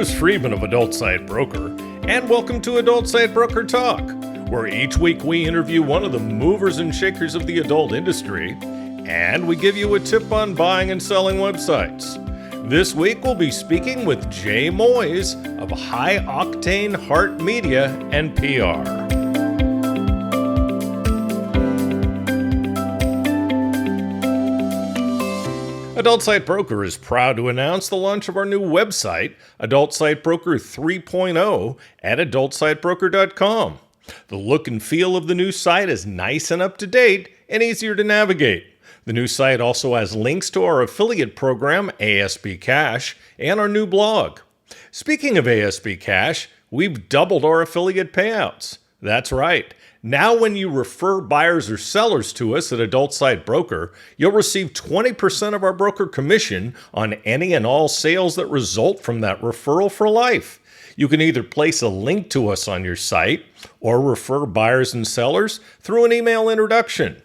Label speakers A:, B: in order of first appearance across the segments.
A: Chris Friedman of Adult Site Broker, and welcome to Adult Site Broker Talk, where each week we interview one of the movers and shakers of the adult industry, and we give you a tip on buying and selling websites. This week we'll be speaking with Jay Moyes of High Octane Heart Media and PR. Adult Site Broker is proud to announce the launch of our new website, Adult Site Broker 3.0, at adultsitebroker.com. The look and feel of the new site is nice and up to date and easier to navigate. The new site also has links to our affiliate program, ASB Cash, and our new blog. Speaking of ASB Cash, we've doubled our affiliate payouts. That's right. Now when you refer buyers or sellers to us at Adult Site Broker, you'll receive 20% of our broker commission on any and all sales that result from that referral for life. You can either place a link to us on your site or refer buyers and sellers through an email introduction.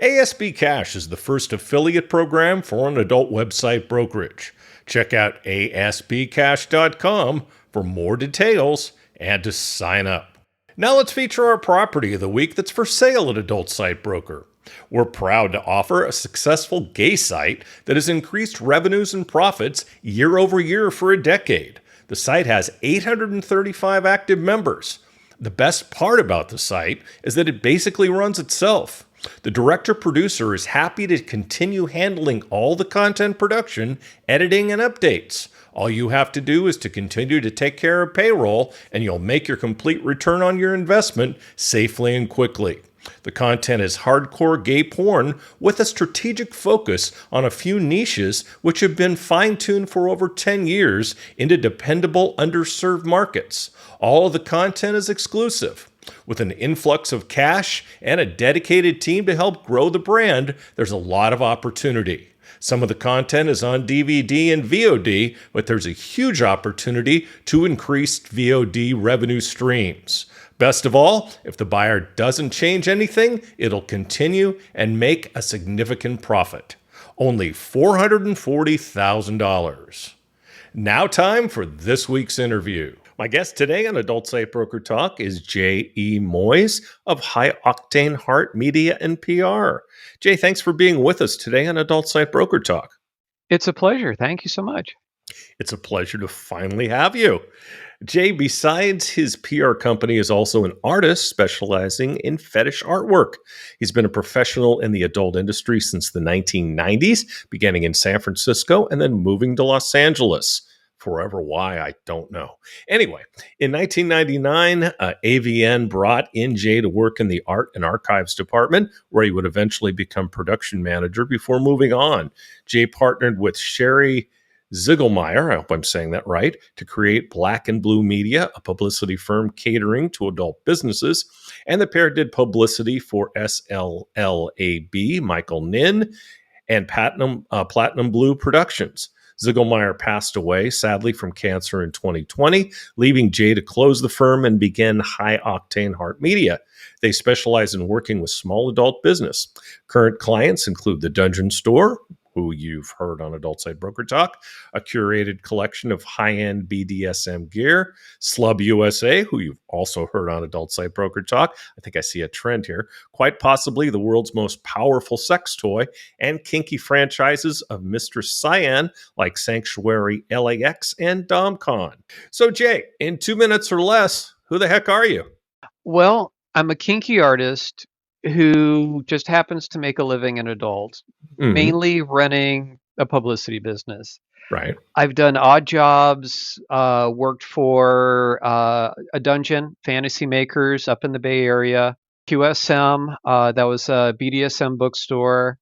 A: ASB Cash is the first affiliate program for an adult website brokerage. Check out asbcash.com for more details and to sign up. Now let's feature our property of the week that's for sale at Adult Site Broker. We're proud to offer a successful gay site that has increased revenues and profits year over year for a decade. The site has 835 active members. The best part about the site is that it basically runs itself. The director-producer is happy to continue handling all the content production, editing, and updates. All you have to do is to continue to take care of payroll, and you'll make your complete return on your investment safely and quickly. The content is hardcore gay porn with a strategic focus on a few niches which have been fine-tuned for over 10 years into dependable underserved markets. All of the content is exclusive. With an influx of cash and a dedicated team to help grow the brand, there's a lot of opportunity. Some of the content is on DVD and VOD, but there's a huge opportunity to increase VOD revenue streams. Best of all, if the buyer doesn't change anything, it'll continue and make a significant profit. Only $440,000. Now time for this week's interview. My guest today on Adult Site Broker Talk is Jay E. Moyes of High Octane Heart Media and PR. Jay, thanks for being with us today on Adult Site Broker Talk.
B: It's a pleasure. Thank you so much.
A: It's a pleasure to finally have you. Jay, besides his PR company, is also an artist specializing in fetish artwork. He's been a professional in the adult industry since the 1990s, beginning in San Francisco and then moving to Los Angeles. Forever why, I don't know. Anyway, in 1999, AVN brought in Jay to work in the art and archives department, where he would eventually become production manager before moving on. Jay partnered with Sherry Ziegelmeyer, I hope I'm saying that right, to create Black and Blue Media, a publicity firm catering to adult businesses. And the pair did publicity for SLLAB, Michael Nin, and Platinum Blue Productions. Ziegelmeyer passed away, sadly, from cancer in 2020, leaving Jay to close the firm and begin High Octane Heart Media. They specialize in working with small adult business. Current clients include the Dungeon Store, who you've heard on Adult Site Broker Talk, a curated collection of high-end BDSM gear, Slubb USA, who you've also heard on Adult Site Broker Talk. I think I see a trend here. Quite possibly the world's most powerful sex toy, and kinky franchises of Mistress Cyan, like Sanctuary LAX and DomCon. So Jay, in 2 minutes or less, who the heck are you?
B: Well, I'm a kinky artist who just happens to make a living in adult, mainly running a publicity business.
A: Right.
B: I've done odd jobs, worked for a dungeon, Fantasy Makers up in the Bay Area, QSM, that was a BDSM bookstore.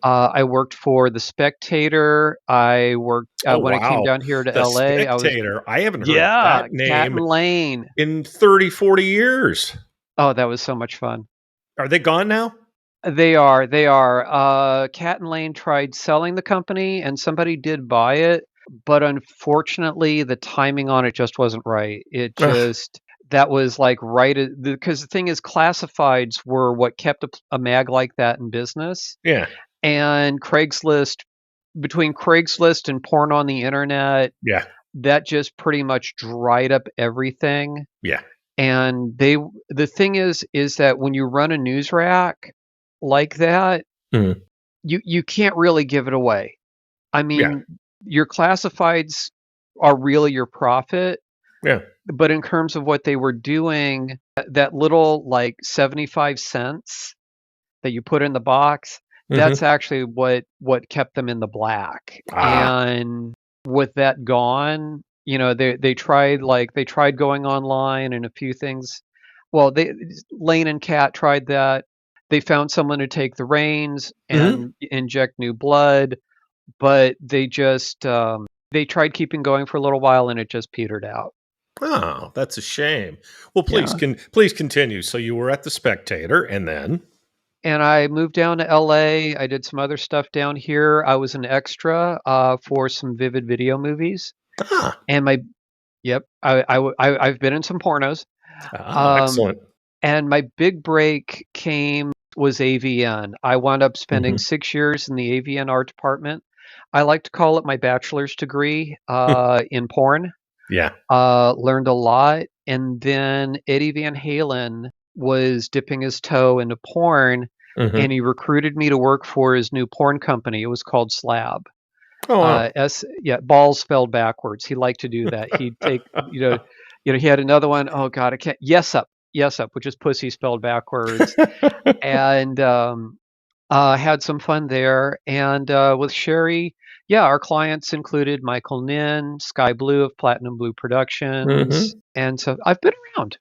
B: I worked for The Spectator. I worked when I came down here to LA.
A: Spectator. I haven't heard that name
B: Cat and Lane.
A: In 30, 40 years.
B: Oh, that was so much fun.
A: Are they gone now?
B: They are. Cat and Lane tried selling the company, and somebody did buy it, but unfortunately, the timing on it just wasn't right. That was like because the thing is, classifieds were what kept a mag like that in business.
A: Yeah.
B: And between Craigslist and porn on the internet,
A: yeah,
B: that just pretty much dried up everything.
A: Yeah.
B: And the thing is that when you run a news rack like that,
A: Mhm.
B: you can't really give it away. I
A: Yeah.
B: mean, your classifieds are really your profit,
A: Yeah.
B: but in terms of what they were doing, that little like 75 cents that you put in the box, that's
A: Mhm.
B: actually what kept them in the black.
A: Ah.
B: And with that gone, they tried going online and a few things. Well, they Lane and Kat tried that. They found someone to take the reins
A: Mhm.
B: and inject new blood, but they tried keeping going for a little while and it just petered out.
A: Oh, that's a shame. Well,
B: Yeah.
A: please continue. So you were at the Spectator, and then
B: And I moved down to LA. I did some other stuff down here. I was an extra for some Vivid Video movies.
A: ah,
B: And yep, I've been in some pornos. Um,
A: excellent.
B: and my big break was AVN. I wound up spending
A: Mhm.
B: 6 years in the AVN art department. I like to call it my bachelor's degree in porn.
A: Yeah.
B: Learned a lot. And then Eddie Van Halen was dipping his toe into porn, and
A: Mhm.
B: he recruited me to work for his new porn company. It was called Slab.
A: Oh wow.
B: Yeah, balls spelled backwards. He liked to do that. He'd take, he had another one. Oh God, I can't. Yes up, which is pussy spelled backwards. And had some fun there. And with Sherry, yeah, our clients included Michael Nin, Sky Blue of Platinum Blue Productions,
A: Mhm.
B: and so I've been around.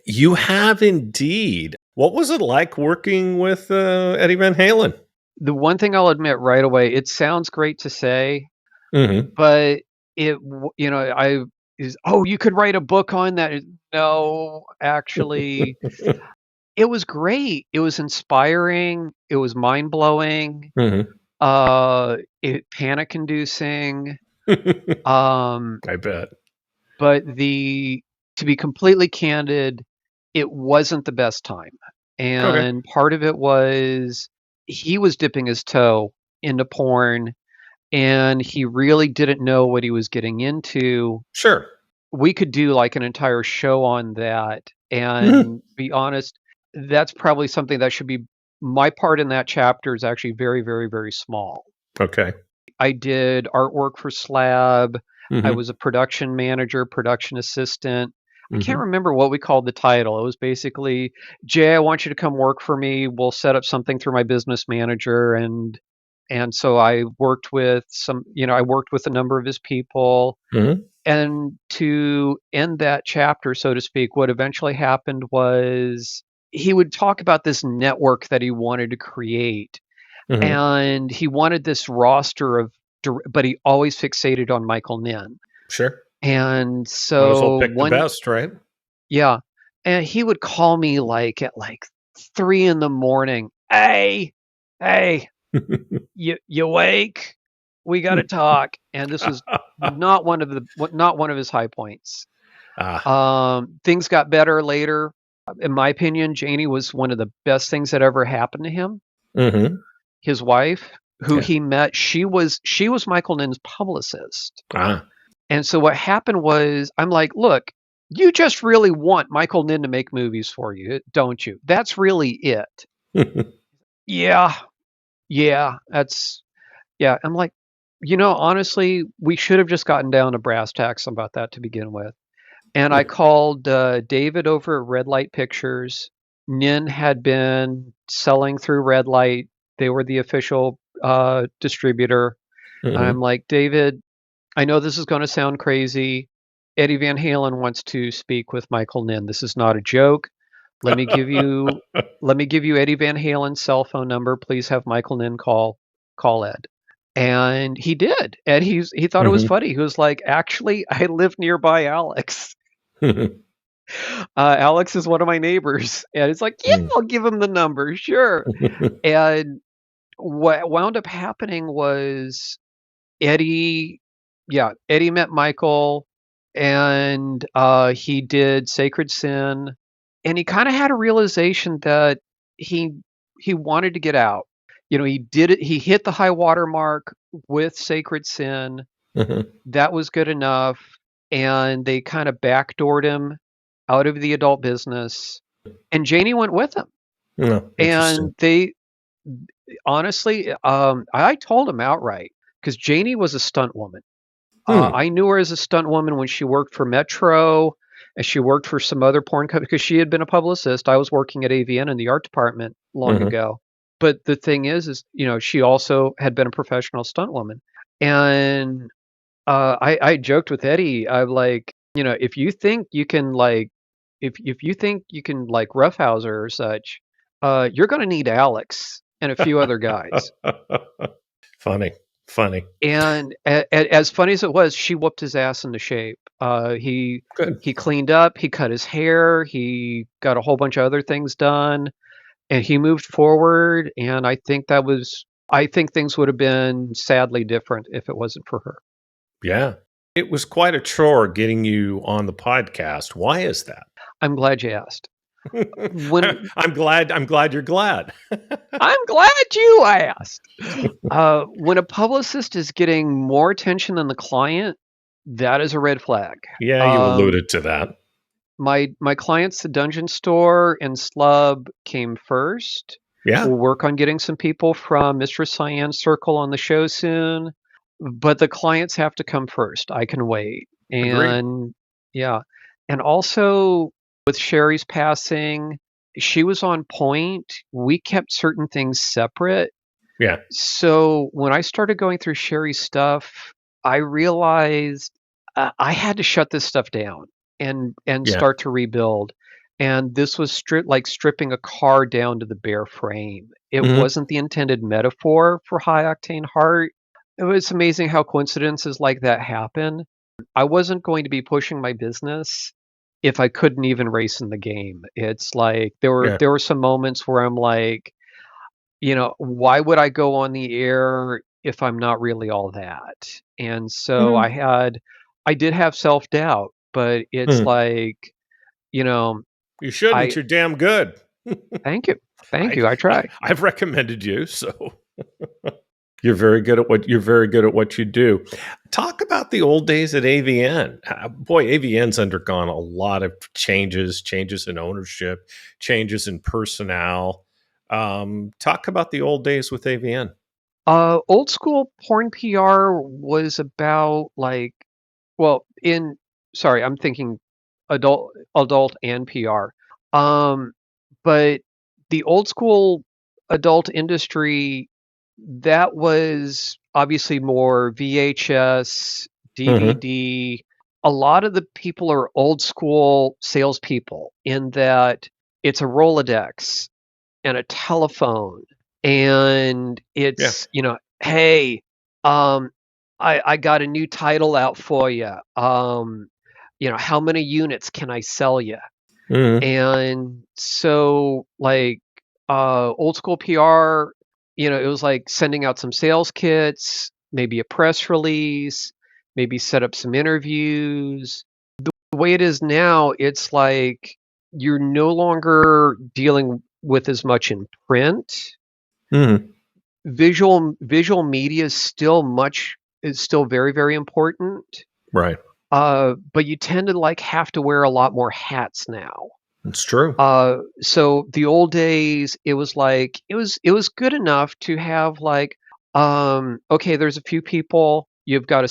A: You have indeed. What was it like working with Eddie Van Halen?
B: The one thing I'll admit right away, it sounds great to say,
A: Mhm.
B: but I is you could write a book on that. No, actually, it was great. It was inspiring. It was mind blowing.
A: Mhm.
B: It panic inducing. Um,
A: I bet.
B: but to be completely candid, it wasn't the best time.
A: Okay.
B: And part of it was he was dipping his toe into porn and he really didn't know what he was getting into.
A: Sure.
B: We could do like an entire show on that.
A: Mhm.
B: And be honest, that's probably something that should be my part in that chapter is actually very, very, very small.
A: Okay.
B: I did artwork for Slab. I
A: Mhm.
B: was a production manager, production assistant. I can't
A: Mhm.
B: remember what we called the title. It was basically, Jay, I want you to come work for me. We'll set up something through my business manager. And so I worked with a number of his people.
A: Mhm.
B: And to end that chapter, so to speak, what eventually happened was he would talk about this network that he wanted to create,
A: Mhm.
B: and he wanted this roster but he always fixated on Michael Nin.
A: Sure.
B: And
A: Might as well
B: so
A: pick the best, right?
B: yeah, and he would call me like at like 3 in the morning. Hey, you awake? We got to talk. And this was not one of his high points.
A: Ah.
B: Things got better later. In my opinion, Janie was one of the best things that ever happened to him.
A: Mhm.
B: His wife, who
A: Yeah.
B: he met, she was Michael Nin's publicist.
A: Ah.
B: And so what happened was, I'm like, look, you just really want Michael Nin to make movies for you, don't you? That's really it. Yeah, yeah, yeah. I'm like, honestly, we should have just gotten down to brass tacks about that to begin with. And I called David over at Red Light Pictures. Nin had been selling through Red Light. They were the official distributor. And I'm
A: Mhm.
B: like, David, I know this is going to sound crazy. Eddie Van Halen wants to speak with Michael Nin. This is not a joke. Let me give you Eddie Van Halen's cell phone number. Please have Michael Nin call Ed. And he did. And he thought it was
A: Mhm.
B: funny. He was like, actually, I live nearby Alex.
A: Mhm.
B: Alex is one of my neighbors. And it's like, yeah, I'll give him the number, sure. And what wound up happening was Eddie, yeah, Eddie met Michael, and he did Sacred Sin, and he kind of had a realization that he he wanted to get out. He did it. He hit the high water mark with Sacred Sin, That was good enough. And they kind of backdoored him out of the adult business. And Janie went with him.
A: No, interesting.
B: And they honestly, I told him outright because Janie was a stunt woman.
A: Hmm.
B: I knew her as a stunt woman when she worked for Metro and she worked for some other porn company because she had been a publicist. I was working at AVN in the art department long
A: Hmm.
B: ago. But the thing is, she also had been a professional stunt woman. And I joked with Eddie. I'm like, if you think you can if you think you can like roughhouse her or such, you're going to need Alex and a few other guys.
A: Funny, funny.
B: And as funny as it was, she whooped his ass into shape.
A: Good.
B: He cleaned up, he cut his hair, he got a whole bunch of other things done, and he moved forward. And I think things would have been sadly different if it wasn't for her.
A: Yeah. It was quite a chore getting you on the podcast. Why is that?
B: I'm glad you asked. When
A: I'm glad you're glad.
B: I'm glad you asked. When a publicist is getting more attention than the client, that is a red flag.
A: Yeah, you alluded to that.
B: My clients, the Dungeon Store and Slubb, came first.
A: Yeah.
B: We'll work on getting some people from Mistress Cyan Circle on the show soon, but the clients have to come first. I can wait.
A: Agreed.
B: And yeah, and also with Sherry's passing, she was on point. We kept certain things separate.
A: Yeah.
B: So when I started going through Sherry's stuff, I realized I had to shut this stuff down and
A: Yeah.
B: start to rebuild. And this was stripping a car down to the bare frame. It
A: Hmm.
B: wasn't the intended metaphor for High Octane Heart. It was amazing how coincidences like that happen. I wasn't going to be pushing my business if I couldn't even race in the game. It's like
A: Yeah.
B: there were some moments where I'm like, why would I go on the air if I'm not really all that? And so
A: Hmm.
B: I did have self-doubt, but it's
A: Hmm.
B: like, you know,
A: You shouldn't.
B: I
A: You're damn good.
B: thank you. Thank
A: I,
B: you. I try.
A: I've recommended you, so you're very good at what you do. Talk about the old days at AVN. Boy, AVN's undergone a lot of changes in ownership, changes in personnel. Talk about the old days with AVN.
B: Old school porn PR was about like, well, I'm thinking adult and PR. Um, but the old school adult industry, that was obviously more VHS,
A: Hmm.
B: DVD. A lot of the people are old school salespeople in that it's a Rolodex and a telephone, and
A: Yeah.
B: it's, hey, um, I got a new title out for you. How many units can I sell you?
A: Hmm.
B: And so, like, old school PR, it was like sending out some sales kits, maybe a press release, maybe set up some interviews. The way it is now, it's like you're no longer dealing with as much in print.
A: Hmm.
B: Visual media is still very, very important.
A: Right.
B: But you tend to like have to wear a lot more hats now.
A: It's true.
B: So the old days, it was like it was good enough to have like, okay, there's a few people. You've got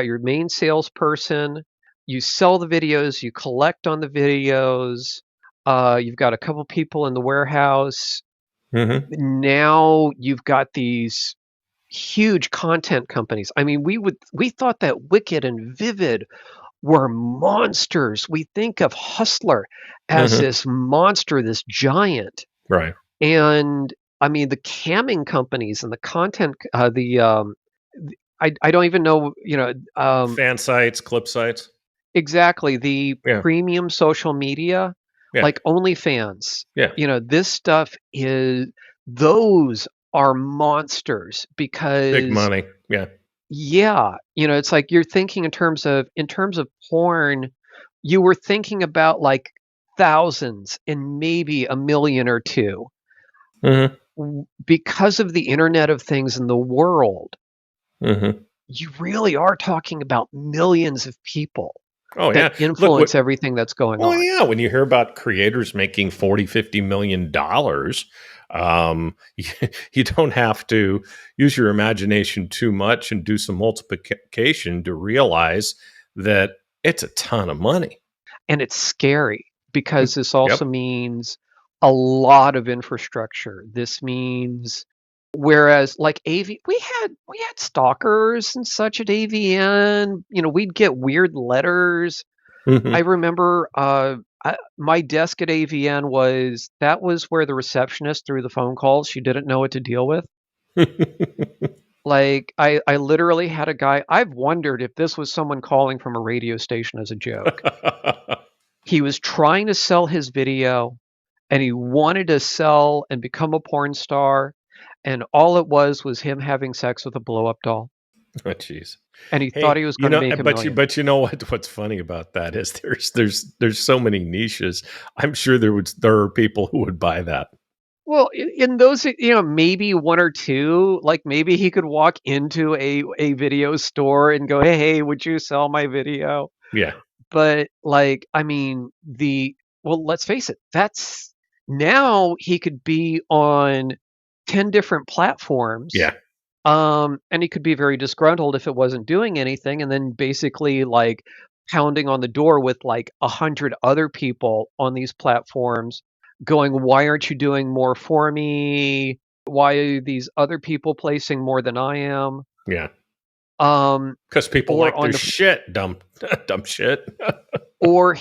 B: your main salesperson. You sell the videos. You collect on the videos. You've got a couple people in the warehouse.
A: Hmm.
B: Now you've got these huge content companies. I mean, we thought that Wicked and Vivid were monsters. We think of Hustler as
A: Hmm.
B: this monster, this giant.
A: Right.
B: And I mean, the camming companies and the content, I don't even know,
A: Fan sites, clip sites.
B: exactly the
A: Yeah.
B: premium social media,
A: Yeah.
B: like OnlyFans.
A: Yeah.
B: This stuff those are monsters
A: Big
B: because,
A: money. Yeah.
B: yeah, it's like you're thinking in terms of porn, you were thinking about like thousands and maybe a million or two.
A: Hmm.
B: Because of the internet of things in the world,
A: Hmm.
B: you really are talking about millions of people
A: Oh
B: that
A: yeah. Look what
B: influence everything that's going
A: Well,
B: on.
A: yeah, when you hear about creators making 40, $50 million, you, you don't have to use your imagination too much and do some multiplication to realize that it's a ton of money.
B: And it's scary because this also
A: Yep.
B: means a lot of infrastructure. This means whereas like we had stalkers and such at AVN, we'd get weird letters. I
A: Mhm.
B: remember my desk at AVN was where the receptionist threw the phone calls she didn't know what to deal with. Like I literally had a guy, I've wondered if this was someone calling from a radio station as a joke. He was trying to sell his video and he wanted to sell and become a porn star. And all it was him having sex with a blow up doll.
A: Oh, jeez.
B: And he thought
A: Hey,
B: he was going to make a million.
A: but you know what's funny about that is there's so many niches. I'm sure there are people who would buy that.
B: Well, in those, maybe one or two, like maybe he could walk into a video store and go, hey, would you sell my video?
A: Yeah.
B: But like, I mean, well, let's face it, that's now he could be on 10 different platforms.
A: Yeah.
B: And he could be very disgruntled if it wasn't doing anything, and then basically like pounding on the door with like 100 other people on these platforms going, why aren't you doing more for me? Why are these other people placing more than I am?
A: Yeah.
B: Um,
A: Because people
B: or
A: like
B: on
A: their
B: the
A: shit, dumb shit.
B: or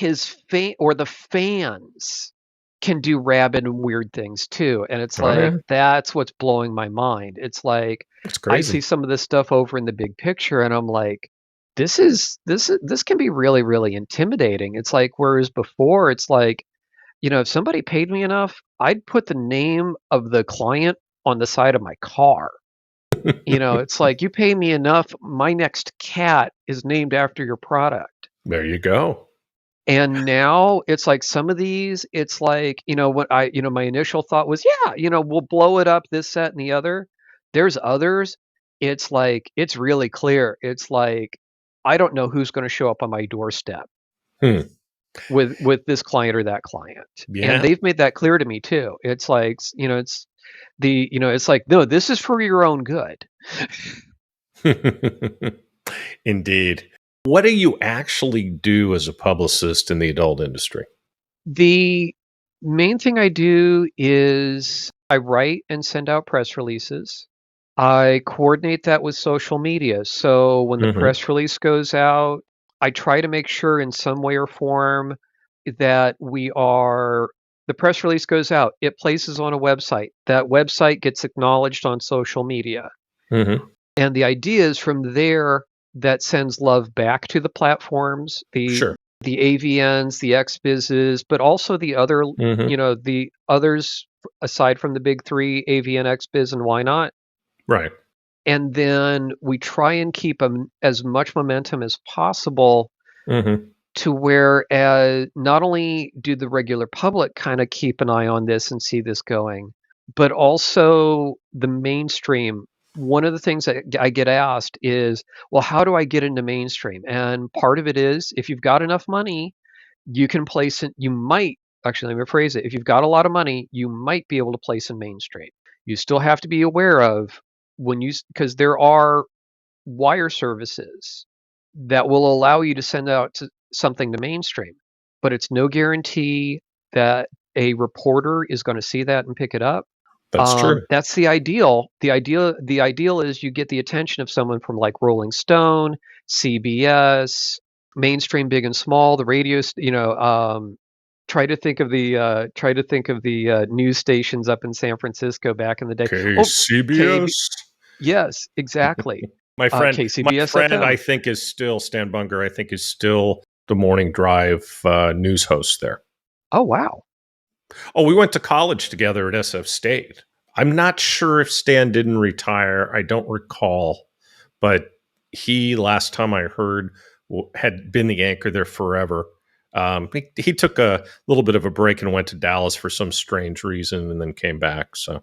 B: or the fans can do rabid and weird things too. And it's
A: Oh
B: like
A: yeah,
B: that's what's blowing my mind. It's like
A: it's
B: I
A: crazy.
B: see some of this stuff over in the big picture and I'm like, this can be really, really intimidating. It's like whereas before it's like, if somebody paid me enough, I'd put the name of the client on the side of my car. It's like you pay me enough, my next cat is named after your product.
A: There you go.
B: And now it's like some of these, it's like, my initial thought was, yeah, we'll blow it up, this, that, and the other. There's others. It's like, it's really clear. It's like, I don't know who's going to show up on my doorstep
A: Hmm.
B: with this client or that client. And
A: Yeah.
B: they've made that clear to me too. It's like, it's like, no, this is for your own good.
A: Indeed. What do you actually do as a publicist in the adult industry?
B: The main thing I do is I write and send out press releases. I coordinate that with social media. So when the
A: Hmm.
B: press release goes out, I try to make sure in some way or form that the press release goes out, it places on a website. That website gets acknowledged on social media.
A: Hmm.
B: And the idea is from there that sends love back to the platforms,
A: Sure.
B: the AVNs, the XBizes, but also the other,
A: Hmm.
B: the others aside from the big three, AVN, XBiz, and Why Not.
A: Right.
B: And then we try and keep as much momentum as possible
A: Hmm.
B: to where not only do the regular public kind of keep an eye on this and see this going, but also the mainstream. One of the things that I get asked is, well, how do I get into mainstream? And part of it is if you've got enough money, you can place it, you might, actually, let me rephrase it. If you've got a lot of money, you might be able to place in mainstream. You still have to be aware of because there are wire services that will allow you to send out something to mainstream, but it's no guarantee that a reporter is going to see that and pick it up.
A: That's true.
B: That's the ideal. The ideal is you get the attention of someone from like Rolling Stone, CBS, mainstream, big and small, the radios. Try to think of the news stations up in San Francisco back in the day. Oh, KB.
A: KCBS.
B: Yes, exactly.
A: My friend, my
B: KCBS
A: friend,
B: FM.
A: I think is still Stan Bunger. I think is still the morning drive news host there.
B: Oh, wow.
A: Oh, we went to college together at SF State. I'm not sure if Stan didn't retire. I don't recall, but he, last time I heard, had been the anchor there forever. He took a little bit of a break and went to Dallas for some strange reason, and then came back. So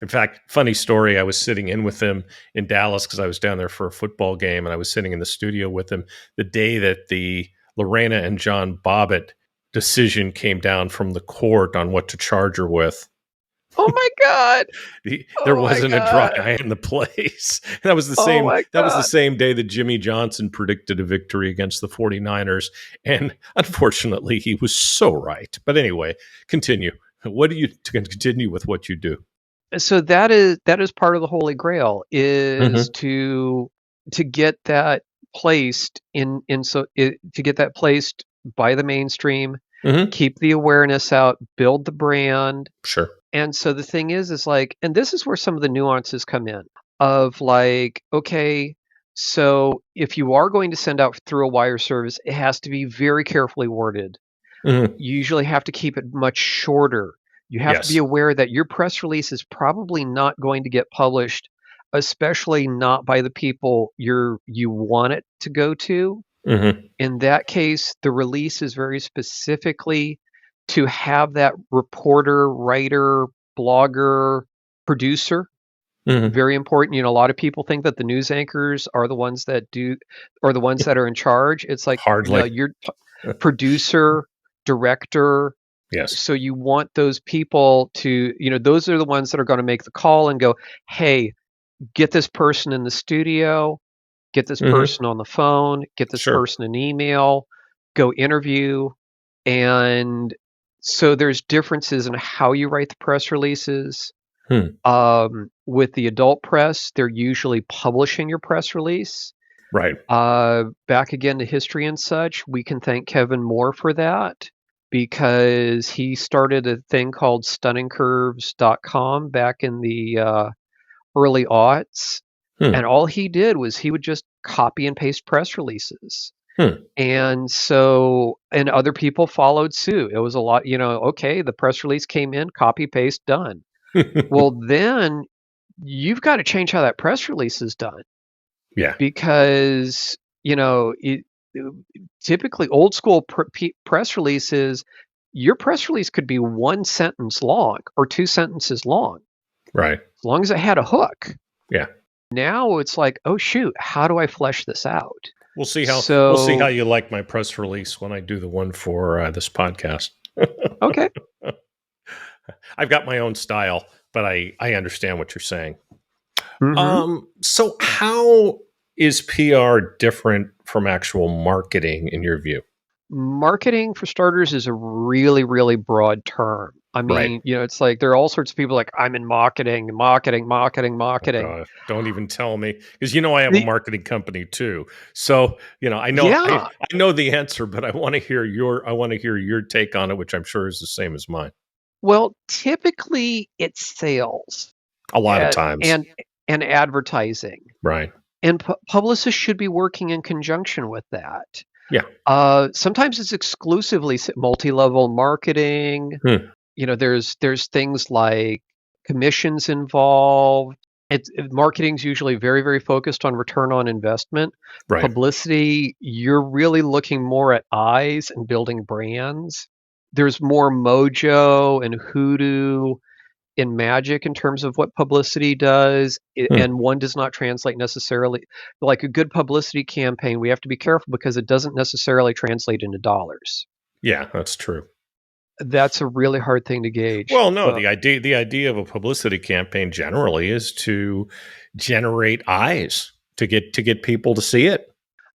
A: In fact, funny story, I was sitting in with him in Dallas because I was down there for a football game, and I was sitting in the studio with him the day that the Lorena and John Bobbitt decision came down from the court on what to charge her with.
B: Oh my God.
A: There
B: Oh my
A: wasn't a dry
B: God.
A: eye in the place. That was the
B: Oh
A: same
B: my
A: that was the
B: God.
A: same day that Jimmy Johnson predicted a victory against the 49ers, and unfortunately he was so right. But anyway, continue. What do you to continue with what you do?
B: So that is part of the Holy Grail, is
A: Mhm.
B: to get that placed to get that placed by the mainstream,
A: Mhm.
B: keep the awareness out, build the brand.
A: Sure.
B: And so the thing is like, and this is where some of the nuances come in of like, okay, so if you are going to send out through a wire service, it has to be very carefully worded.
A: Mhm.
B: You usually have to keep it much shorter. You have to be
A: Yes.
B: aware that your press release is probably not going to get published, especially not by the people you want it to go to.
A: Mhm.
B: In that case, the release is very specifically to have that reporter, writer, blogger, producer.
A: Mhm.
B: Very important. A lot of people think that the news anchors are the ones that do, or the ones that are in charge. It's like, no,
A: Hardly.
B: you're producer, director.
A: Yes.
B: So you want those people to, those are the ones that are going to make the call and go, hey, get this person in the studio, get this
A: Mhm.
B: person on the phone, get this
A: Sure.
B: person an email, go interview. And so there's differences in how you write the press releases.
A: Hmm.
B: With the adult press, they're usually publishing your press release.
A: Right.
B: Back again to history and such, we can thank Kevin Moore for that, because he started a thing called stunningcurves.com back in the early aughts.
A: Hmm.
B: And all he did was he would just copy and paste press releases.
A: Hmm.
B: And so, and other people followed suit. It was a lot, okay, the press release came in, copy, paste, done. Well, then you've got to change how that press release is done,
A: Yeah.
B: because typically old school press releases, your press release could be one sentence long or two sentences long,
A: Right.
B: as long as it had a hook.
A: Yeah.
B: Now it's like, oh shoot, how do I flesh this out?
A: We'll see how
B: So,
A: you like my press release when I do the one for this podcast.
B: okay.
A: I've got my own style, but I understand what you're saying.
B: Hmm.
A: So how is PR different from actual marketing in your view?
B: Marketing, for starters, is a really, really broad term. I
A: Right.
B: mean, it's like there are all sorts of people like, I'm in marketing, marketing, marketing,
A: Oh
B: marketing.
A: God, don't even tell me, because I have a
B: The
A: marketing company too. So I know
B: Yeah.
A: I know the answer, but I want to hear your take on it, which I'm sure is the same as mine.
B: Well, typically it's sales
A: A lot of
B: and
A: times,
B: and advertising,
A: right?
B: and publicists should be working in conjunction with that.
A: Yeah.
B: Sometimes it's exclusively multi-level marketing.
A: Hmm.
B: There's things like commissions involved. Marketing's usually very, very focused on return on investment.
A: Right.
B: Publicity, you're really looking more at eyes and building brands. There's more mojo and hoodoo in magic in terms of what publicity does,
A: Hmm.
B: and one does not translate necessarily. Like a good publicity campaign, we have to be careful because it doesn't necessarily translate into dollars.
A: Yeah, that's true.
B: That's a really hard thing to gauge.
A: Well, no, the idea of a publicity campaign generally is to generate eyes to get people to see it.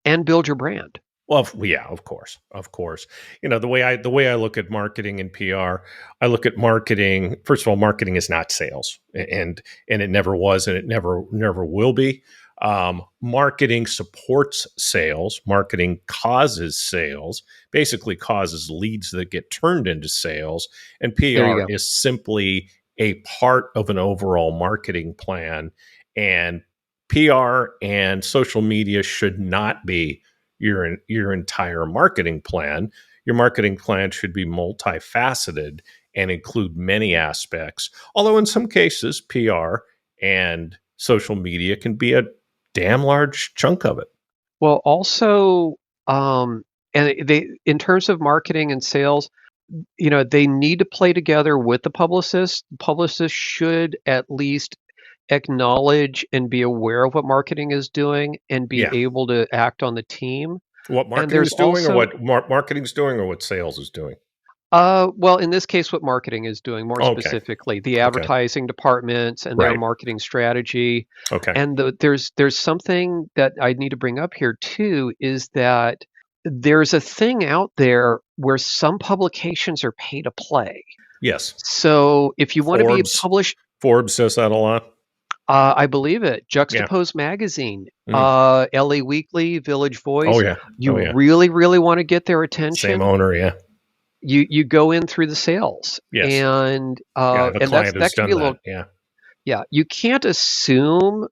B: And build your brand.
A: Well, yeah, of course, of course. The way I look at marketing and PR, I look at marketing. First of all, marketing is not sales, and it never was, and it never will be. Marketing supports sales. Marketing causes sales. Basically, causes leads that get turned into sales, and
B: There you
A: PR
B: go.
A: is simply a part of an overall marketing plan. And PR and social media should not be your entire marketing plan. Your marketing plan should be multifaceted and include many aspects. Although in some cases, PR and social media can be a damn large chunk of it.
B: Well, also, and they in terms of marketing and sales, they need to play together with the publicist. The publicist should at least acknowledge and be aware of what marketing is doing and be
A: Yeah.
B: able to act on the team.
A: What
B: And
A: marketing
B: there's
A: is doing, or
B: also,
A: what marketing's doing, or what sales is doing?
B: well, in this case, what marketing is doing more
A: Okay.
B: specifically, the
A: Okay.
B: advertising departments and their
A: Right.
B: marketing strategy.
A: Okay.
B: And there's something that I need to bring up here too, is that there's a thing out there where some publications are pay to play.
A: Yes.
B: So if you want to be
A: Forbes.
B: published,
A: Forbes does that a lot.
B: I believe it.
A: Yeah.
B: Juxtapose Magazine,
A: Mm.
B: LA Weekly, Village
A: Oh
B: Voice.
A: yeah.
B: You
A: Oh yeah.
B: really, really want to get their
A: Same
B: attention.
A: owner. Yeah.
B: You go in through the sales,
A: Yes.
B: and
A: Yeah. I have a client
B: that
A: who's
B: can be
A: done
B: a
A: that.
B: little.
A: Yeah.
B: Yeah, you can't assume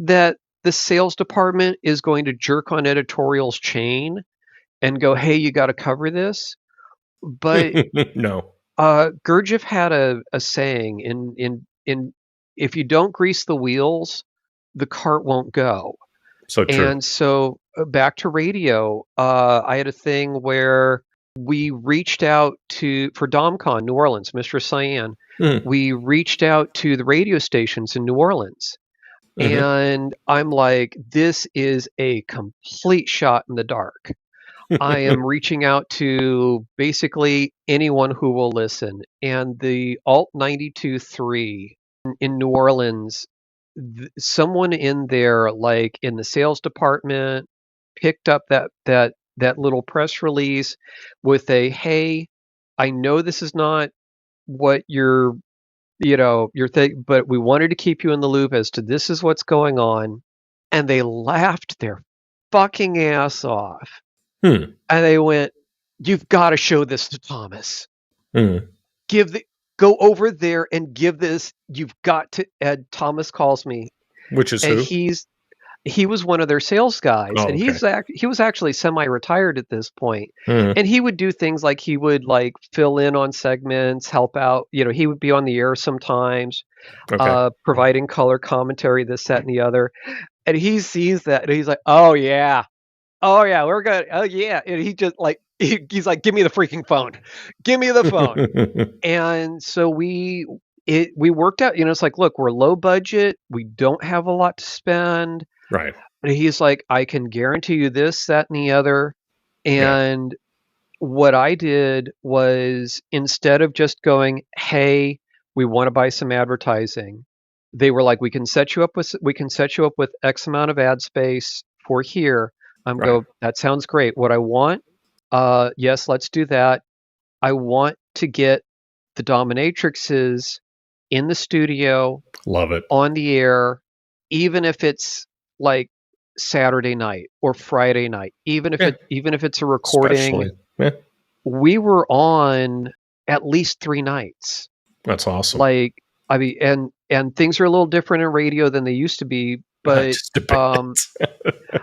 B: that the sales department is going to jerk on editorial's chain and go, "Hey, you got to cover this." But
A: No.
B: Gurdjieff had a saying in if you don't grease the wheels, the cart won't go.
A: So true.
B: And so back to radio, I had a thing where we reached out for DomCon, New Orleans, Mistress Cyan.
A: Mm.
B: We reached out to the radio stations in New Orleans.
A: Hmm.
B: And I'm like, this is a complete shot in the dark. I am reaching out to basically anyone who will listen. And the Alt 92.3 in New Orleans, someone in there, like in the sales department, picked up that little press release with a, "Hey, I know this is not what your thing, but we wanted to keep you in the loop as to this is what's going on." And they laughed their fucking ass off.
A: Hmm.
B: And they went, "You've got to show this to Thomas.
A: Hmm.
B: Go over there and give this. You've got to." Ed Thomas calls me,
A: Which is
B: and
A: who?
B: he was one of their sales guys,
A: Oh,
B: and
A: okay.
B: he was actually semi-retired at this point.
A: Hmm.
B: And he would do things like he would like fill in on segments, help out. He would be on the air sometimes,
A: Okay.
B: providing color commentary, this, that, and the other. And he sees that, and he's like, "Oh yeah, oh yeah, we're good. Oh yeah." And he just like he's like, "Give me the freaking phone, give me the phone." And so we worked out. It's like, look, we're low budget, we don't have a lot to spend.
A: Right.
B: And he's like, "I can guarantee you this, that, and the other."
A: Yeah.
B: And what I did was, instead of just going, "Hey, we want to buy some advertising," they were like, we can set you up with X amount of ad space for here."
A: Right.
B: "That sounds great. What I want, yes, let's do that. I want to get the dominatrixes in the studio
A: Love it.
B: on the air, even if it's like Saturday night or Friday night, even if
A: Yeah.
B: it's a recording."
A: Especially. Yeah.
B: We were on at least 3 nights.
A: That's awesome.
B: Like, I mean, and things are a little different in radio than they used to be,
A: It
B: but
A: just depends.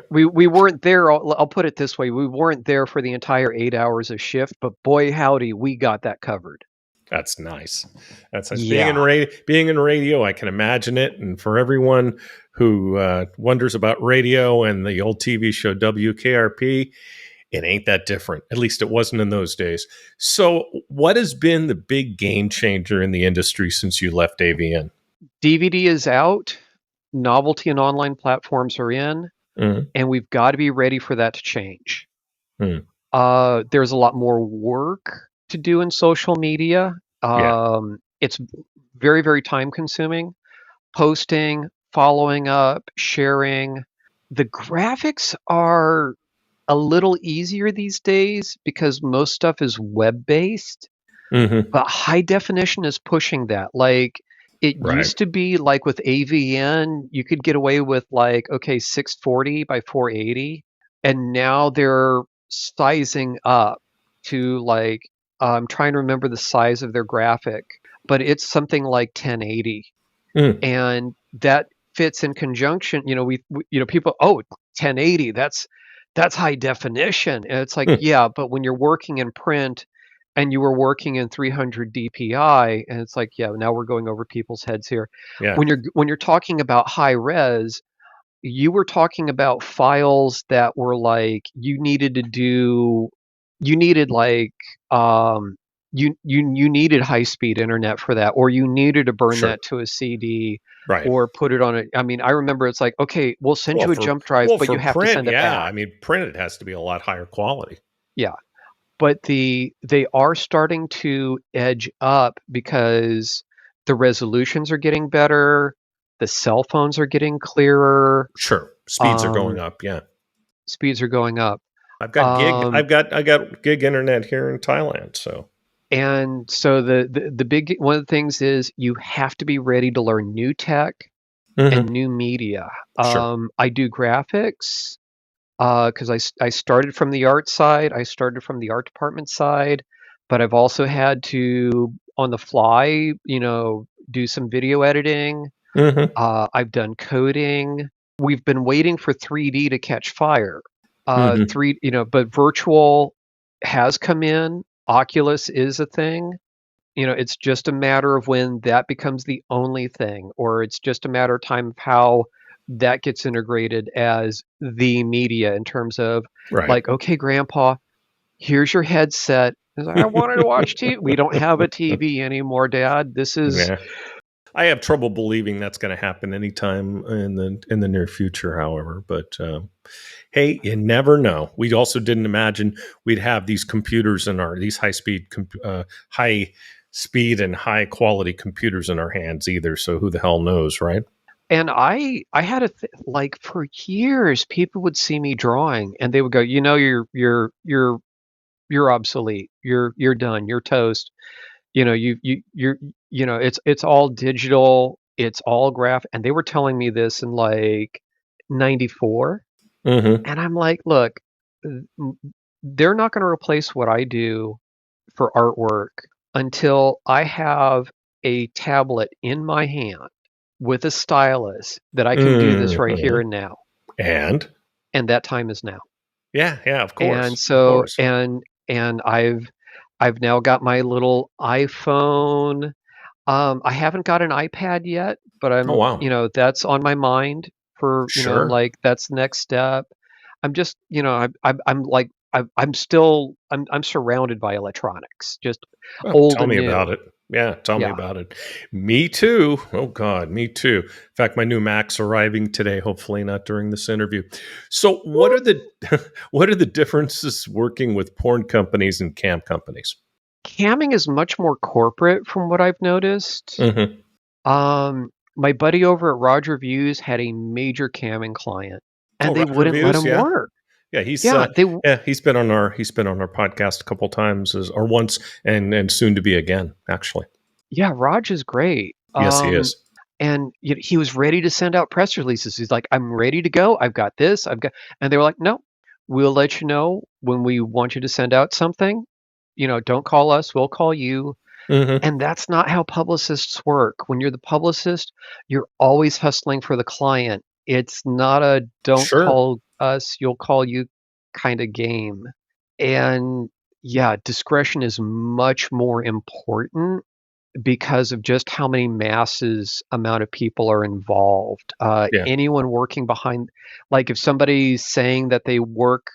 B: we weren't there. I'll put it this way: we weren't there for the entire 8 hours of shift, but boy howdy, we got that covered.
A: That's nice. That's nice.
B: Yeah.
A: Being in radio, I can imagine it. And for everyone who wonders about radio and the old TV show WKRP, it ain't that different. At least it wasn't in those days. So, what has been the big game changer in the industry since you left AVN?
B: DVD is out. Novelty and online platforms are in, and we've got to be ready for that to change. There's a lot more work to do in social media. It's very, very time consuming. Posting, following up, sharing. The graphics are a little easier these days because most stuff is web based, but high definition is pushing that. Like, it
A: Right.
B: used to be like with AVN, you could get away with like, okay, 640 by 480, and now they're sizing up to like, I'm trying to remember the size of their graphic, but it's something like 1080. And that fits in conjunction. We people, "Oh, 1080, that's high definition." And it's like, yeah, but when you're working in print and you were working in 300 DPI, and it's like, yeah, now we're going over people's heads here.
A: Yeah.
B: When you're talking about high res, you were talking about files that were like, you needed like you needed high speed internet for that, or you needed to burn
A: Sure.
B: that to a CD
A: Right.
B: or put it on a. I mean, I remember it's like, okay, we'll send
A: Well,
B: you a
A: for
B: jump drive,
A: well
B: but you
A: for
B: have to
A: print,
B: send it
A: yeah. I
B: back.
A: mean, print it has to be a lot higher quality.
B: Yeah, but they are starting to edge up because the resolutions are getting better, the cell phones are getting clearer,
A: Sure, speeds are going
B: um,
A: up. Yeah,
B: speeds are going up.
A: I've got gig.
B: Um,
A: I got gig internet here in Thailand. So.
B: and so the big one of the things is you have to be ready to learn new tech and
A: Hmm.
B: new media.
A: Sure.
B: I do graphics because I started from the art side. I started from the art department side, but I've also had to, on the fly, do some video editing.
A: Hmm.
B: I've done coding. We've been waiting for 3D to catch fire.
A: Hmm.
B: But virtual has come in. Oculus is a thing. It's just a matter of when that becomes the only thing, or it's just a matter of time of how that gets integrated as the media in terms of
A: Right.
B: like, okay, grandpa, here's your headset. He's like, I wanted to watch TV. We don't have a TV anymore, Dad. This is,
A: Yeah. I have trouble believing that's going to happen anytime in the near future. However, but hey, you never know. We also didn't imagine we'd have these computers in our these high speed and high quality computers in our hands either. So who the hell knows, right?
B: and I had like for years, people would see me drawing and they would go, you're obsolete. You're done. You're toast. You're it's all digital, it's all graph, and they were telling me this in like 94,
A: Hmm.
B: and I'm like, look, they're not going to replace what I do for artwork until I have a tablet in my hand with a stylus that I can do this right here
A: Hmm.
B: and now,
A: And
B: and that time is now.
A: yeah, yeah, of
B: And
A: course, of
B: so
A: course.
B: and I've now got my little iPhone. I haven't got an iPad yet, but
A: Oh wow,
B: that's on my mind for,
A: sure.
B: like that's the next step. I'm just, I'm like, I'm still, I'm surrounded by electronics, just
A: Well,
B: old
A: tell
B: and
A: me about
B: new.
A: it. Yeah, tell me
B: Yeah.
A: about it. Me too. Oh God, me too. In fact, my new Mac's arriving today. Hopefully, not during this interview. So, what are the what are the differences working with porn companies and cam companies?
B: Camming is much more corporate from what I've noticed.
A: Hmm.
B: My buddy over at Roger Views had a major camming client
A: Oh,
B: and they
A: Roger
B: wouldn't let
A: Views.
B: him
A: Yeah,
B: work.
A: yeah. He's
B: Yeah,
A: yeah he's been on our podcast a couple times or once and soon to be again. Actually,
B: yeah, Raj is great.
A: yes, he is.
B: And he was ready to send out press releases. He's like, I'm ready to go. I've got this. And they were like, no, we'll let you know when we want you to send out something. Don't call us. We'll call you.
A: Hmm.
B: And that's not how publicists work. When you're the publicist, you're always hustling for the client. It's not a don't
A: Sure.
B: call us, you'll call you kind of game. And yeah, discretion is much more important because of just how many masses amount of people are involved.
A: Yeah.
B: Anyone working behind, like if somebody's saying that they work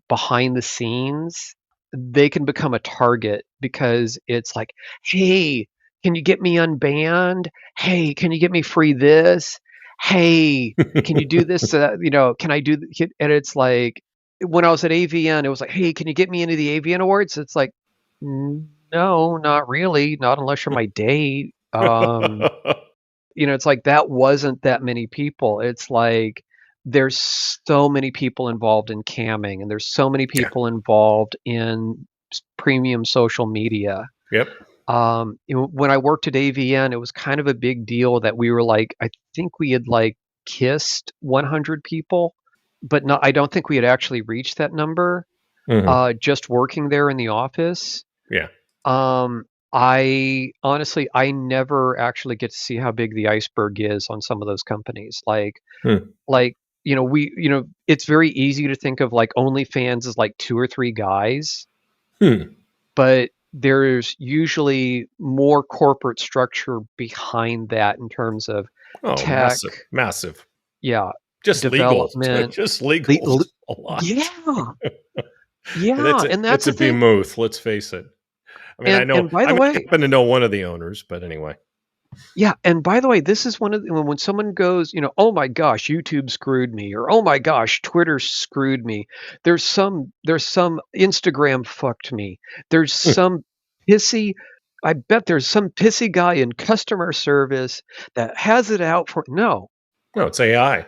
B: behind the scenes, they can become a target because it's like, hey, can you get me unbanned? Hey, can you get me free this? Hey, can you do this? Can I do? And it's like when I was at AVN, it was like, hey, can you get me into the AVN Awards? It's like, no, not really, not unless you're my date. It's like that wasn't that many people. It's like there's so many people involved in camming, and there's so many
A: Yeah.
B: people involved in premium social media.
A: Yep.
B: When I worked at AVN, it was kind of a big deal that we were like, I think we had like kissed 100 people, but not, I don't think we had actually reached that number.
A: Hmm.
B: Just working there in the office.
A: Yeah.
B: I honestly, I never actually get to see how big the iceberg is on some of those companies.
A: Hmm.
B: Like, it's very easy to think of like OnlyFans as like two or three guys,
A: Hmm.
B: but there's usually more corporate structure behind that in terms of
A: Oh,
B: tech,
A: massive, massive.
B: yeah,
A: Just legal,
B: development.
A: just
B: Le-
A: legal.
B: le-
A: A lot.
B: yeah,
A: And
B: yeah, and that's
A: it's
B: the
A: a
B: thing.
A: behemoth. Let's face it. I mean,
B: And by
A: I
B: the
A: might
B: way,
A: happen to know one of the owners, but anyway.
B: yeah, and by the way, this is one of the, when someone goes, oh my gosh, YouTube screwed me, or oh my gosh, Twitter screwed me. There's some Instagram fucked me. There's some pissy, I bet there's some pissy guy in customer service that has it out for. No,
A: No, it's AI.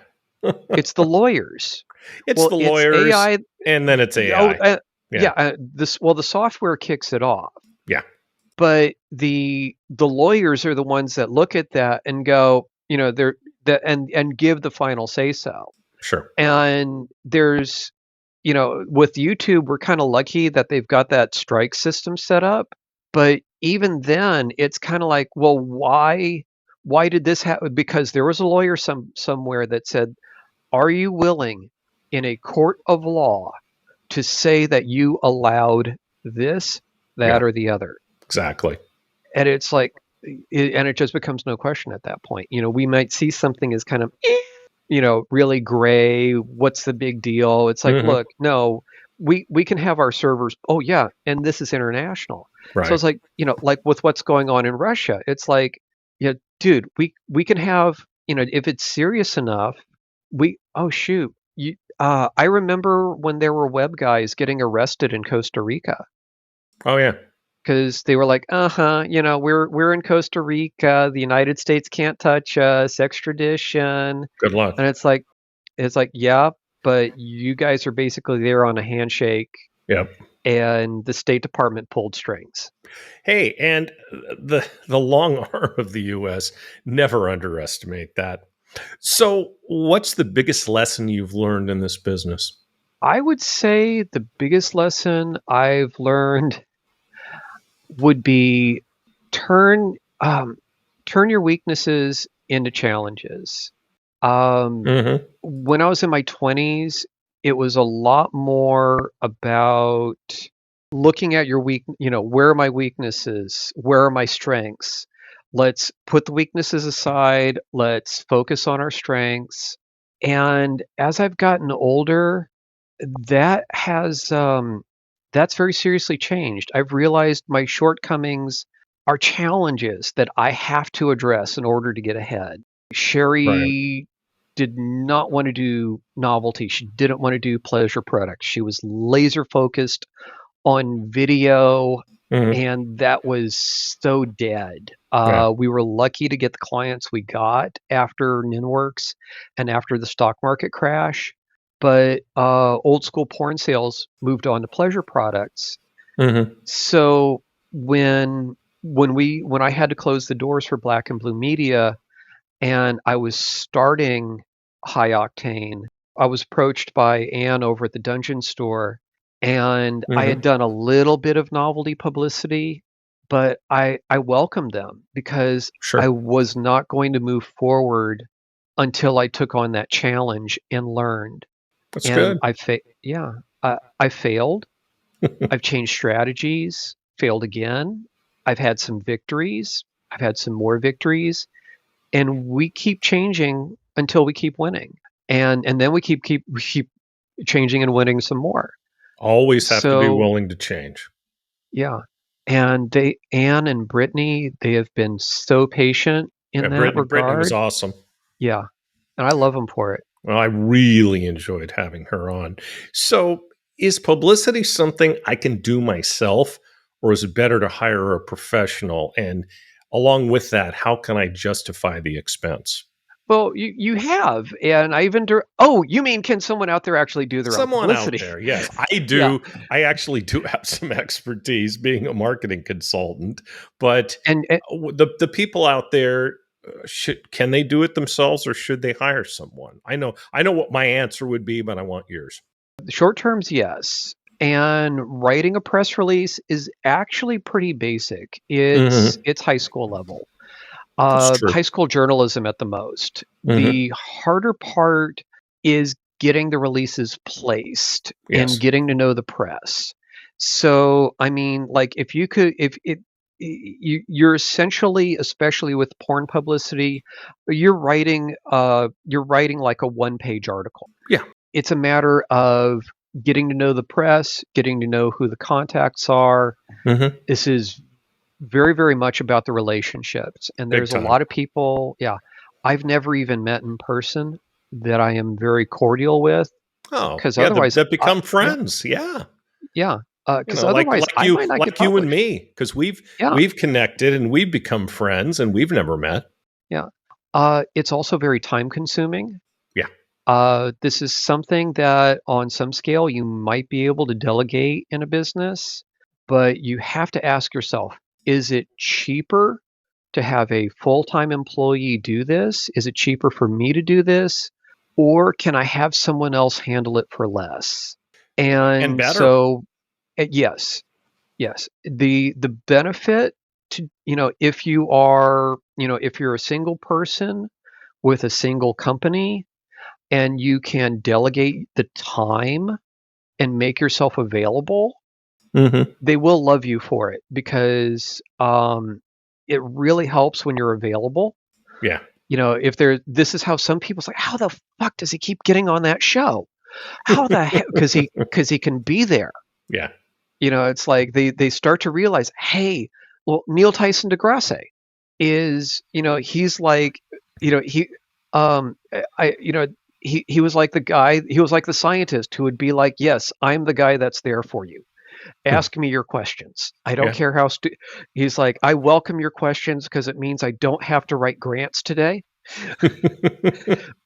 B: it's the lawyers.
A: It's
B: Well,
A: the
B: it's
A: lawyers,
B: AI.
A: and then it's
B: Oh,
A: AI.
B: yeah.
A: Yeah.
B: The software kicks it off,
A: Yeah.
B: but the lawyers are the ones that look at that and go, they're that and give the final say so.
A: Sure.
B: And there's, with YouTube, we're kind of lucky that they've got that strike system set up. But even then, it's kind of like, well, why did this happen? Because there was a lawyer somewhere that said, "Are you willing, in a court of law, to say that you allowed this,
A: Yeah.
B: that, or the other?"
A: Exactly.
B: And it's like, and it just becomes no question at that point. We might see something as kind of, really gray. What's the big deal? It's like,
A: Hmm.
B: look, no, we can have our servers. Oh yeah, and this is international. So
A: Right.
B: it's like, like with what's going on in Russia, it's like, yeah, dude, we can have, if it's serious enough, oh shoot, I remember when there were web guys getting arrested in Costa Rica
A: Oh yeah.
B: because they were like, we're in Costa Rica, the United States can't touch us, extradition,
A: Good luck.
B: and it's like, yeah, but you guys are basically there on a handshake,
A: Yep.
B: and the State Department pulled strings.
A: Hey, and the long arm of the U.S. Never underestimate that. So, what's the biggest lesson you've learned in this business?
B: I would say the biggest lesson I've learned would be turn turn your weaknesses into challenges.
A: Hmm.
B: When I was in my 20s, it was a lot more about looking at your where are my weaknesses? Where are my strengths? Let's put the weaknesses aside. Let's focus on our strengths. And as I've gotten older, that has that's very seriously changed. I've realized my shortcomings are challenges that I have to address in order to get ahead.
A: Right.
B: Sherry did not want to do novelty. She didn't want to do pleasure products. She was laser focused on video,
A: Hmm.
B: and that was so dead.
A: Yeah.
B: We were lucky to get the clients we got after Ninworks and after the stock market crash, but old school porn sales moved on to pleasure products.
A: Hmm.
B: So when I had to close the doors for Black and Blue Media, and I was starting High Octane, I was approached by Ann over at the Dungeon Store, and I had
A: Hmm.
B: done a little bit of novelty publicity, but I welcomed them because I
A: Sure.
B: was not going to move forward until I took on that challenge and learned.
A: That's
B: And
A: good.
B: yeah, I failed. I've changed strategies, failed again. I've had some victories. I've had some more victories, and we keep changing until we keep winning, and then we keep changing and winning some more.
A: Always have to be
B: So
A: willing to change.
B: yeah, and Anne and Brittany, they have been so patient
A: Yeah,
B: in that
A: Brittany was
B: regard.
A: awesome.
B: Yeah, and I love them for it.
A: Well, I really enjoyed having her on. So, is publicity something I can do myself, or is it better to hire a professional? And along with that, how can I justify the expense?
B: Well, you have, and I even oh, you mean can someone out there actually do their own
A: Someone out
B: publicity?
A: there, yes, I
B: Yeah,
A: do. I actually do have some expertise being a marketing consultant, but
B: and
A: the people out there should can they do it themselves or should they hire someone? I know what my answer would be, but I want yours.
B: the short terms, yes. And writing a press release is actually pretty basic.
A: Hmm.
B: It's high school level,
A: That's true.
B: high school journalism at the most.
A: Hmm.
B: The harder part is getting the releases placed and
A: Yes.
B: getting to know the press. So, I mean, like if you could, if it, you're essentially, especially with porn publicity, you're writing like a one-page article.
A: Yeah.
B: It's a matter of getting to know the press, getting to know who the contacts are.
A: Mm-hmm.
B: This is very, very much about the relationships. And
A: Big
B: there's a
A: time.
B: lot of people, yeah, I've never even met in person that I am very cordial with,
A: Oh,
B: because
A: yeah,
B: otherwise,
A: that become friends. Yeah.
B: yeah,
A: You
B: because
A: know,
B: otherwise I might not get
A: like you and
B: published.
A: me, because
B: Yeah,
A: we've connected and we've become friends and we've never met.
B: yeah. It's also very time consuming.
A: Yeah.
B: This is something that on some scale you might be able to delegate in a business, but you have to ask yourself, is it cheaper to have a full-time employee do this? Is it cheaper for me to do this? Or can I have someone else handle it for less?
A: And
B: And
A: better.
B: so, yes, yes. The benefit to, if you are, if you're a single person with a single company and you can delegate the time and make yourself available,
A: Mm-hmm.
B: they will love you for it, because it really helps when you're available.
A: Yeah.
B: If this is how some people's like, how the fuck does he keep getting on that show? How the heck? Because he can be there.
A: Yeah.
B: It's like they start to realize, hey, well, Neil Tyson DeGrasse is, he's like, he, I, he was like the guy, he was like the scientist who would be like, yes, I'm the guy that's there for you. Ask me your questions. I don't
A: Yeah.
B: care how he's like, I welcome your questions because it means I don't have to write grants today.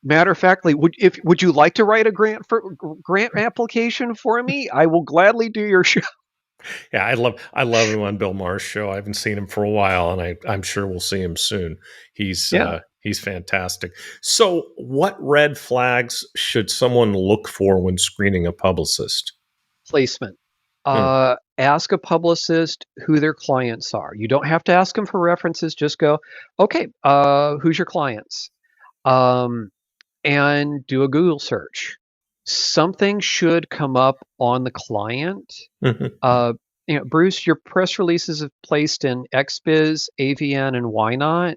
B: Matter of factly, would you like to write a grant application for me? I will gladly do your show.
A: Yeah, I love him on Bill Maher's show. I haven't seen him for a while, and I'm sure we'll see him soon.
B: Yeah,
A: He's fantastic. So, what red flags should someone look for when screening a publicist?
B: placement.
A: Hmm.
B: Ask a publicist who their clients are. You don't have to ask them for references. Just go, okay, who's your clients? Um, and do a Google search. Something should come up on the client.
A: Mhm.
B: Uh, Bruce, your press releases have placed in XBiz, AVN, and Why Not.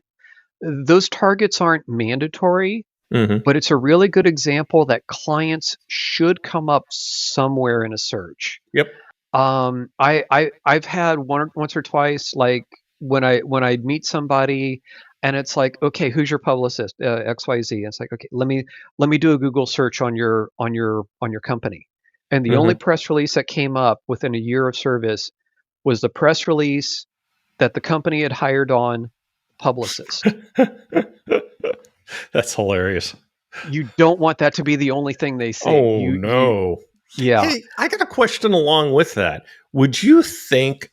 B: Those targets aren't mandatory,
A: Mhm.
B: but it's a really good example that clients should come up somewhere in a search.
A: Yep.
B: I've had once or twice, like when I meet somebody and it's like, okay, who's your publicist? XYZ. It's like, okay, let me do a Google search on your company. And the only
A: Mhm.
B: press release that came up within a year of service was the press release that the company had hired on publicist.
A: That's hilarious.
B: You don't want that to be the only thing they see.
A: Oh
B: You
A: no.
B: yeah.
A: Hey, I got a question along with that. Would you think,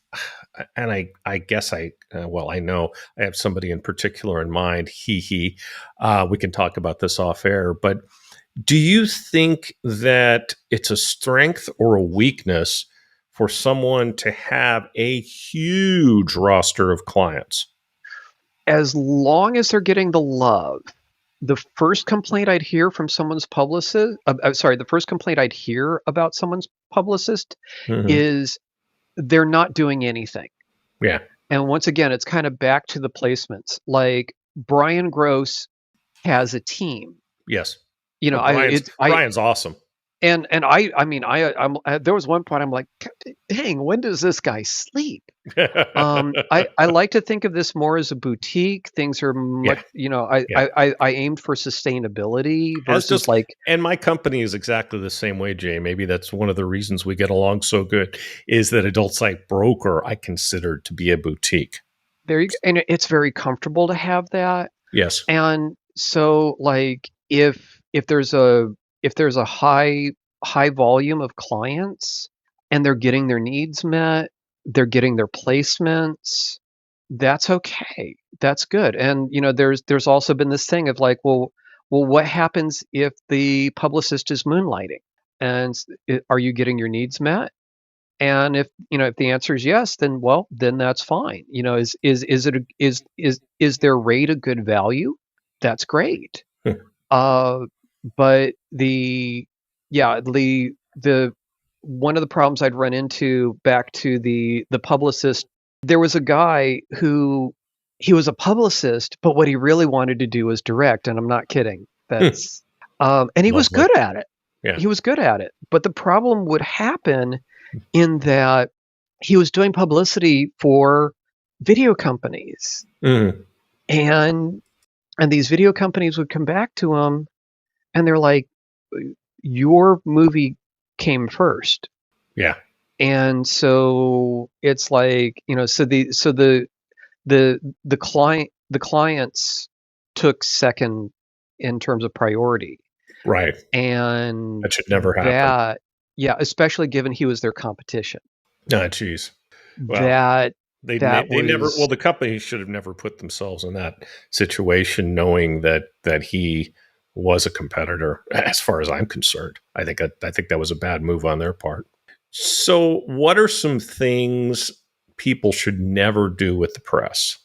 A: and I guess well, I know I have somebody in particular in mind, we can talk about this off air, but do you think that it's a strength or a weakness for someone to have a huge roster of clients?
B: As long as they're getting the love. The first complaint I'd hear from someone's publicist, the first complaint I'd hear about someone's publicist
A: Hmm.
B: is they're not doing anything.
A: Yeah.
B: And once again, it's kind of back to the placements. Like Brian Gross has a team.
A: Yes.
B: You know,
A: Well,
B: I it's I
A: Brian's awesome.
B: and I mean there was one point I'm like, dang, when does this guy sleep? I like to think of this more as a boutique. Things are much,
A: Yeah. Yeah.
B: I aimed for sustainability
A: As
B: versus
A: does,
B: like,
A: and my company is exactly the same way, Jay. Maybe that's one of the reasons we get along so good is that Adult Site Broker I consider to be a boutique.
B: there you go. And it's very comfortable to have that.
A: Yes.
B: And so like if there's a high volume of clients and they're getting their needs met, they're getting their placements, that's okay. That's good. And there's also been this thing of like, well, what happens if the publicist is moonlighting? And are you getting your needs met? And if the answer is yes, then well, then that's fine. Is their rate a good value? That's great. Uh, but the one of the problems I'd run into back to the publicist, there was a guy who he was a publicist, but what he really wanted to do was direct, and I'm not kidding. That's and he was
A: Lovely.
B: good at it.
A: Yeah.
B: He was good at it. But the problem would happen in that he was doing publicity for video companies.
A: Mm.
B: And these video companies would come back to him and they're like, your movie came first.
A: Yeah.
B: And so it's like, so the clients took second in terms of priority.
A: Right.
B: And
A: That should never happen.
B: especially given he was their competition.
A: Oh, geez. Well,
B: That
A: they
B: that
A: never.
B: was
A: Well, the company should have never put themselves in that situation, knowing that he was a competitor. As far as I'm concerned, I think that was a bad move on their part. So, what are some things people should never do with the press?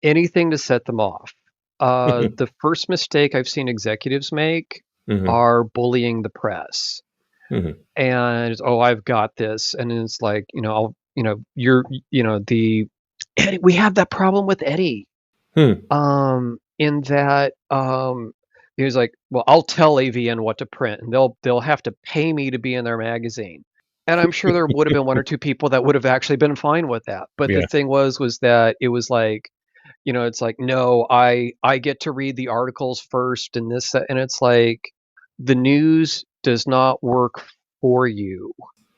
B: anything to set them off. The first mistake I've seen executives make
A: Mm-hmm.
B: are bullying the press.
A: Mm-hmm.
B: And I've got this, and it's like, the Eddie, we have that problem with Eddie. In that he was like, well, I'll tell AVN what to print, and they'll have to pay me to be in their magazine. And I'm sure there would have been one or two people that would have actually been fine with that. But
A: Yeah.
B: the thing was that it was like, it's like, no, I get to read the articles first, and this, and it's like, the news does not work for you.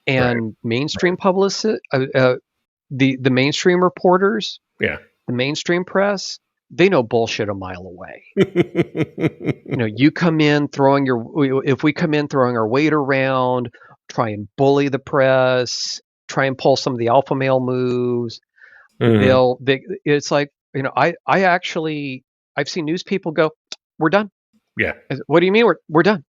B: And mainstream publicists, the mainstream reporters,
A: Yeah.
B: the mainstream press, they know bullshit a mile away. You come in throwing if we come in throwing our weight around, try and bully the press, try and pull some of the alpha male moves, it's like, I've seen news people go, we're done.
A: Yeah.
B: What do you mean we're done?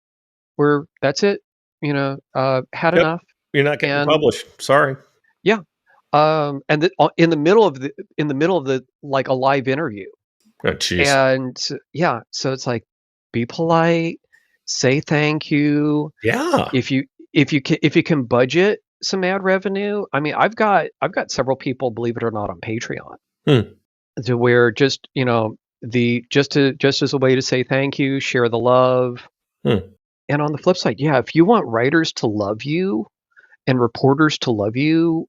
B: That's it. Had enough.
A: You're not getting published. Sorry.
B: Yeah. And in the middle of the like a live interview.
A: Oh, geez.
B: And so it's like, be polite, say thank you.
A: Yeah.
B: If you can budget some ad revenue, I mean, I've got several people, believe it or not, on Patreon, to where just just as a way to say thank you, share the love. And on the flip side, if you want writers to love you and reporters to love you,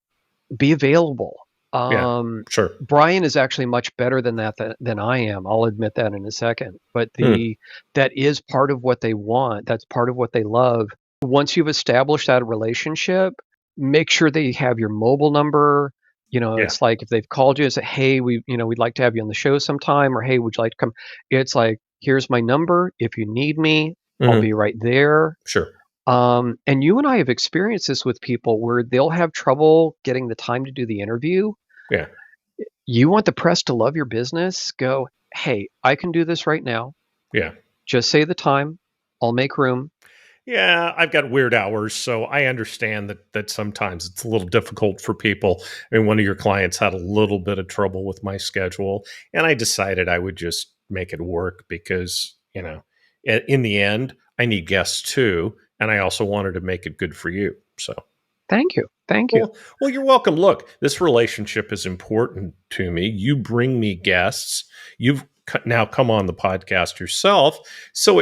B: be available.
A: Sure.
B: Brian is actually much better than I am. I'll admit that in a second. But that is part of what they want. That's part of what they love. Once you've established that relationship, make sure they have your mobile number. It's like if they've called you and said, hey, we'd like to have you on the show sometime, or hey, would you like to come? It's like, here's my number. If you need me, I'll be right there.
A: Sure.
B: And you and I have experienced this with people where they'll have trouble getting the time to do the interview.
A: Yeah.
B: You want the press to love your business? Go, hey, I can do this right now.
A: Yeah.
B: Just say the time. I'll make room.
A: Yeah, I've got weird hours, so I understand that sometimes it's a little difficult for people. I mean, one of your clients had a little bit of trouble with my schedule, and I decided I would just make it work because, in the end, I need guests too, and I also wanted to make it good for you. So
B: thank you.
A: Well, you're welcome. Look, this relationship is important to me. You bring me guests. You've now come on the podcast yourself, so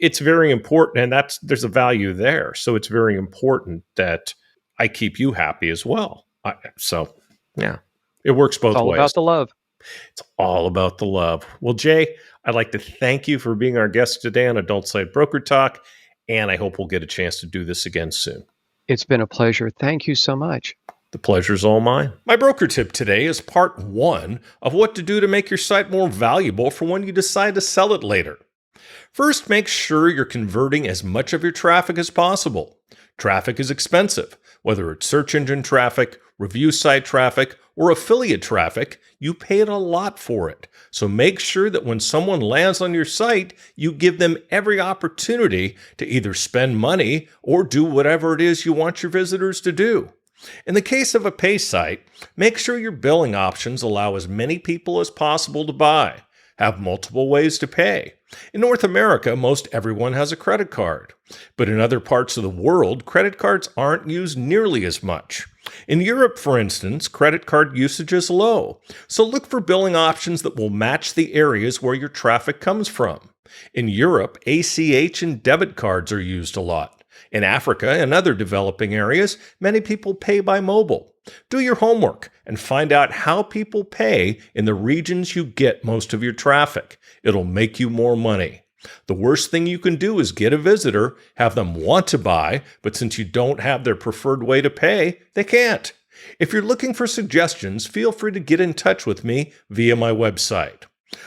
A: it's very important, and there's a value there. So it's very important that I keep you happy as well. It works both ways.
B: It's all about the love.
A: It's all about the love. Well, Jay, I'd like to thank you for being our guest today on Adult Site Broker Talk, and I hope we'll get a chance to do this again soon.
B: It's been a pleasure. Thank you so much.
A: The pleasure's all mine. My broker tip today is part 1 of what to do to make your site more valuable for when you decide to sell it later. First, make sure you're converting as much of your traffic as possible. Traffic is expensive. Whether it's search engine traffic, review site traffic, or affiliate traffic, you paid a lot for it. So make sure that when someone lands on your site, you give them every opportunity to either spend money or do whatever it is you want your visitors to do. In the case of a pay site, make sure your billing options allow as many people as possible to buy. Have multiple ways to pay. In North America, most everyone has a credit card. But in other parts of the world, credit cards aren't used nearly as much. In Europe, for instance, credit card usage is low. So look for billing options that will match the areas where your traffic comes from. In Europe, ACH and debit cards are used a lot. In Africa and other developing areas, many people pay by mobile. Do your homework and find out how people pay in the regions you get most of your traffic. It'll make you more money. The worst thing you can do is get a visitor, have them want to buy, but since you don't have their preferred way to pay, they can't. If you're looking for suggestions, feel free to get in touch with me via my website.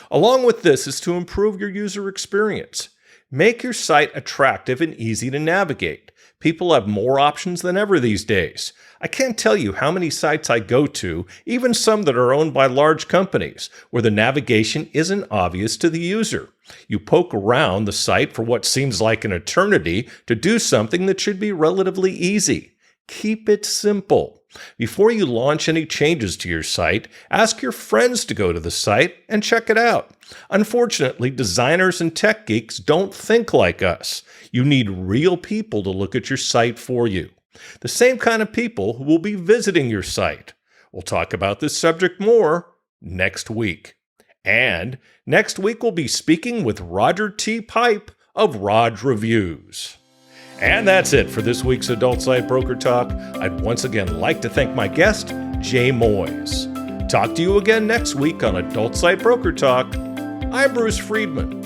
A: Along with this is to improve your user experience. Make your site attractive and easy to navigate. People have more options than ever these days. I can't tell you how many sites I go to, even some that are owned by large companies, where the navigation isn't obvious to the user. You poke around the site for what seems like an eternity to do something that should be relatively easy. Keep it simple. Before you launch any changes to your site, ask your friends to go to the site and check it out. Unfortunately, designers and tech geeks don't think like us. You need real people to look at your site for you. The same kind of people who will be visiting your site. We'll talk about this subject more next week. And next week we'll be speaking with Roger T. Pipe of Raj Reviews. And that's it for this week's Adult Site Broker Talk. I'd once again like to thank my guest, Jay Moyes. Talk to you again next week on Adult Site Broker Talk. I'm Bruce Friedman.